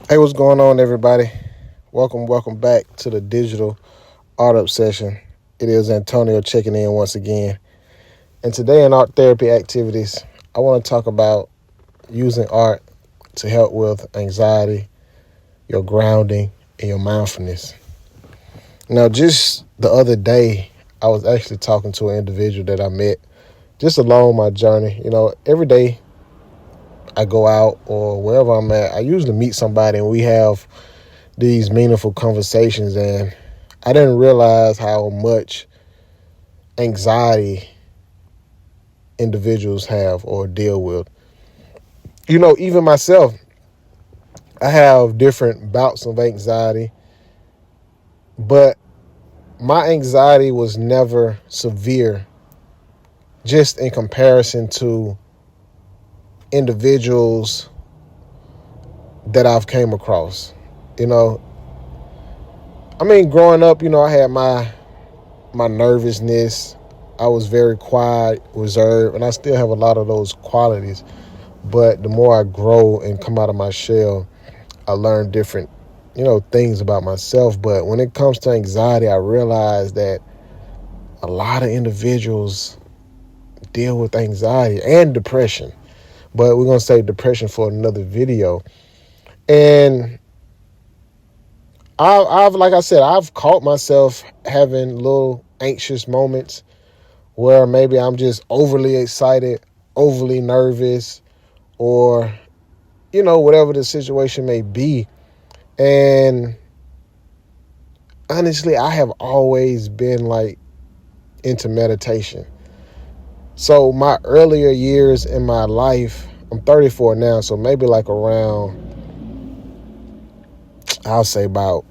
Hey, what's going on, everybody? Welcome back to the digital art obsession. It is Antonio checking in once again. And today in art therapy activities, I want to talk about using art to help with anxiety, your grounding, and your mindfulness. Now, just the other day, I was actually talking to an individual that I met just along my journey. Every day I go out or wherever I'm at, I usually meet somebody and we have these meaningful conversations, and I didn't realize how much anxiety individuals have or deal with. Even myself, I have different bouts of anxiety, but my anxiety was never severe just in comparison to individuals that I've came across. You know, Growing up, I had my nervousness. I was very quiet, reserved, and I still have a lot of those qualities. But the more I grow and come out of my shell, I learn different, things about myself. But when it comes to anxiety, I realize that a lot of individuals deal with anxiety and depression. But we're going to save depression for another video. And like I said, I've caught myself having little anxious moments where maybe I'm just overly excited, overly nervous, or, whatever the situation may be. And honestly, I have always been like into meditation. So my earlier years in my life, I'm 34 now, so maybe like around, I'll say about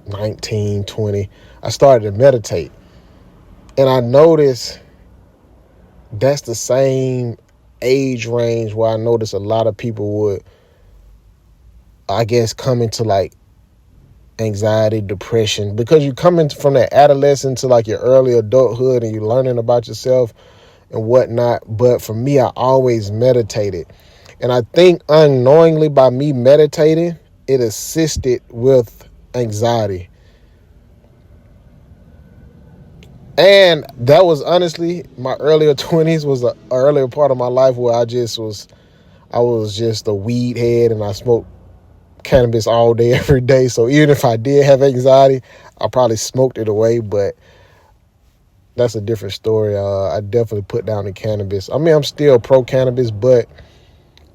19, 20, I started to meditate. And I noticed that's the same age range where I noticed a lot of people would, I guess, come into like anxiety, depression, because you come in from that adolescence to like your early adulthood and you're learning about yourself and whatnot. But for me, I always meditated. And I think unknowingly by me meditating, it assisted with anxiety. And that was honestly, my earlier 20s was an earlier part of my life where I was just a weed head and I smoked cannabis all day, every day. So even if I did have anxiety, I probably smoked it away, but that's a different story. I definitely put down the cannabis. I'm still pro cannabis, but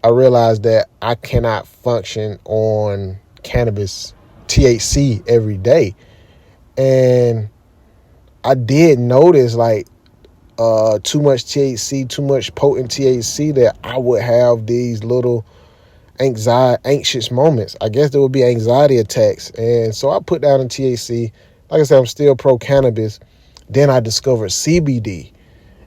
I realized that I cannot function on cannabis THC every day. And I did notice like too much THC, too much potent THC, that I would have these little anxious moments. I guess there would be anxiety attacks. And so I put down the THC. Like I said, I'm still pro cannabis. Then I discovered CBD.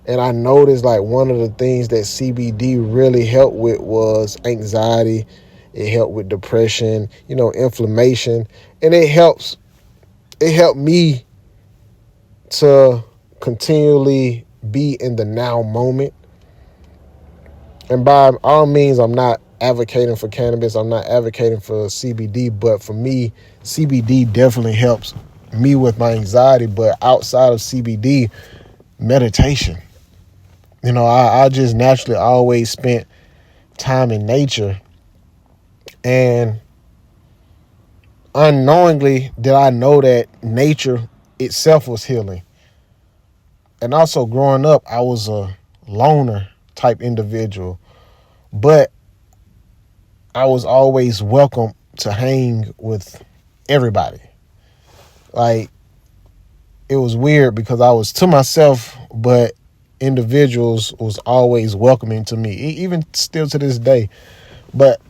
And I noticed like one of the things that CBD really helped with was anxiety. It helped with depression, inflammation. And it helped me to continually be in the now moment. And by all means, I'm not advocating for cannabis. I'm not advocating for CBD. But for me, CBD definitely helps me with my anxiety. But outside of CBD, meditation. I just naturally always spent time in nature. And unknowingly, did I know that nature itself was healing. And also growing up, I was a loner type individual. But I was always welcome to hang with everybody. Like, it was weird because I was to myself, but individuals was always welcoming to me, even still to this day. But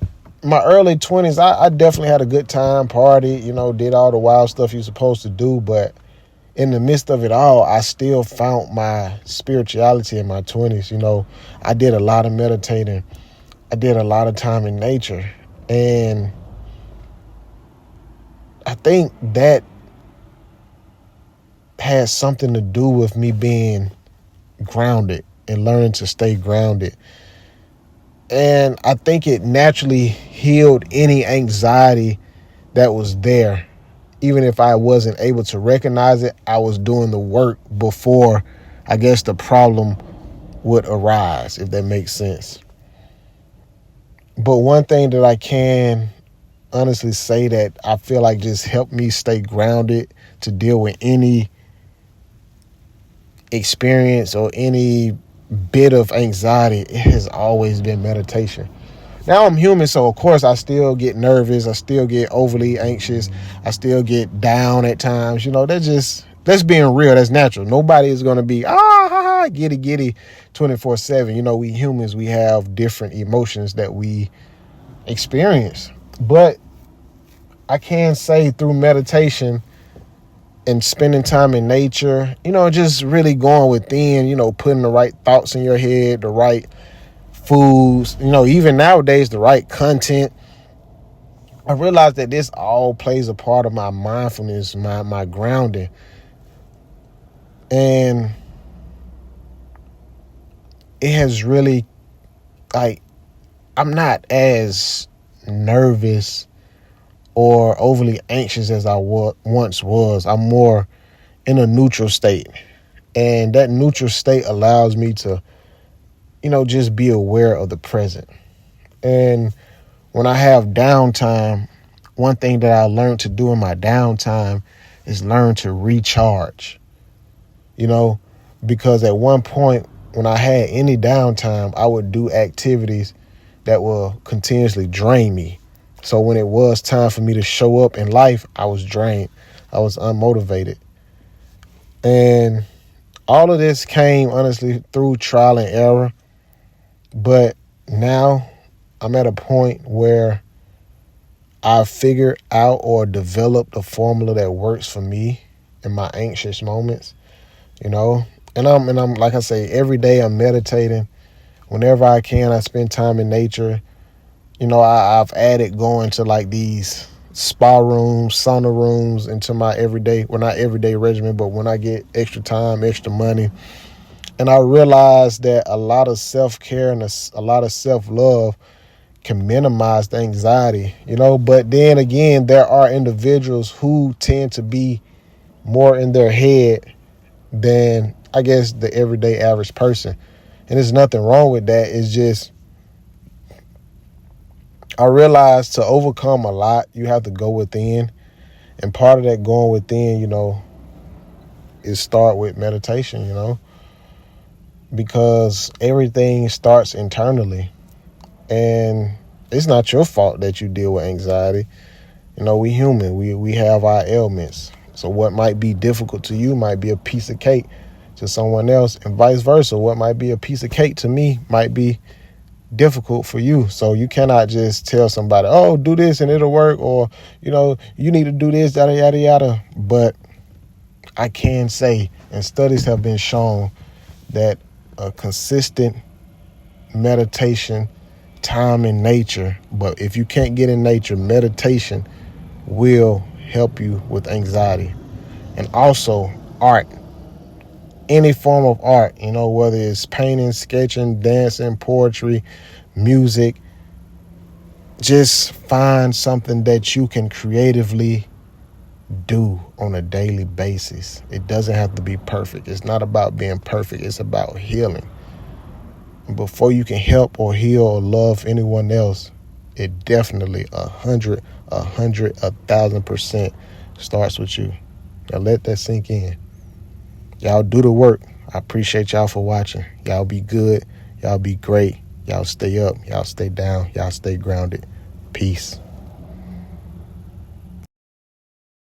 my early 20s, I definitely had a good time, party, did all the wild stuff you're supposed to do. But in the midst of it all, I still found my spirituality in my 20s. I did a lot of meditating. I did a lot of time in nature. And I think that has something to do with me being grounded and learning to stay grounded. And I think it naturally healed any anxiety that was there. Even if I wasn't able to recognize it, I was doing the work before, I guess, the problem would arise, if that makes sense. But one thing that I can honestly say that I feel like just helped me stay grounded to deal with any experience or any bit of anxiety, it has always been meditation. Now I'm human, so of course I still get nervous, I still get overly anxious, I still get down at times. That's being real, that's natural. Nobody is going to be giddy 24/7. We humans, we have different emotions that we experience. But I can say through meditation and spending time in nature, just really going within, putting the right thoughts in your head, the right foods, even nowadays, the right content. I realized that this all plays a part of my mindfulness, my grounding. And it has really, I'm not as nervous or overly anxious as I once was. I'm more in a neutral state. And that neutral state allows me to, just be aware of the present. And when I have downtime, one thing that I learned to do in my downtime is learn to recharge, because at one point when I had any downtime, I would do activities that will continuously drain me. So when it was time for me to show up in life, I was drained. I was unmotivated. And all of this came, honestly, through trial and error. But now I'm at a point where I've figured out or developed a formula that works for me in my anxious moments, And I'm like I say, every day I'm meditating. Whenever I can, I spend time in nature. I've added going to like these spa rooms, sauna rooms into my everyday, well, not everyday regimen, but when I get extra time, extra money. And I realized that a lot of self-care and a lot of self-love can minimize the anxiety, But then again, there are individuals who tend to be more in their head than, I guess, the everyday average person. And there's nothing wrong with that. It's just, I realized to overcome a lot, you have to go within. And part of that going within, is start with meditation, because everything starts internally. And it's not your fault that you deal with anxiety. We human, we have our ailments. So what might be difficult to you might be a piece of cake to someone else, and vice versa. What might be a piece of cake to me might be difficult for you. So you cannot just tell somebody, oh, do this and it'll work, or, you need to do this, yada, yada, yada. But I can say, and studies have been shown, that a consistent meditation, time in nature, but if you can't get in nature, meditation will help you with anxiety. And also art, any form of art, whether it's painting, sketching, dancing, poetry, music, just find something that you can creatively do on a daily basis. It doesn't have to be perfect. It's not about being perfect. It's about healing. And before you can help or heal or love anyone else, it definitely 1,000% starts with you. Now let that sink in. Y'all do the work. I appreciate y'all for watching. Y'all be good. Y'all be great. Y'all stay up. Y'all stay down. Y'all stay grounded. Peace.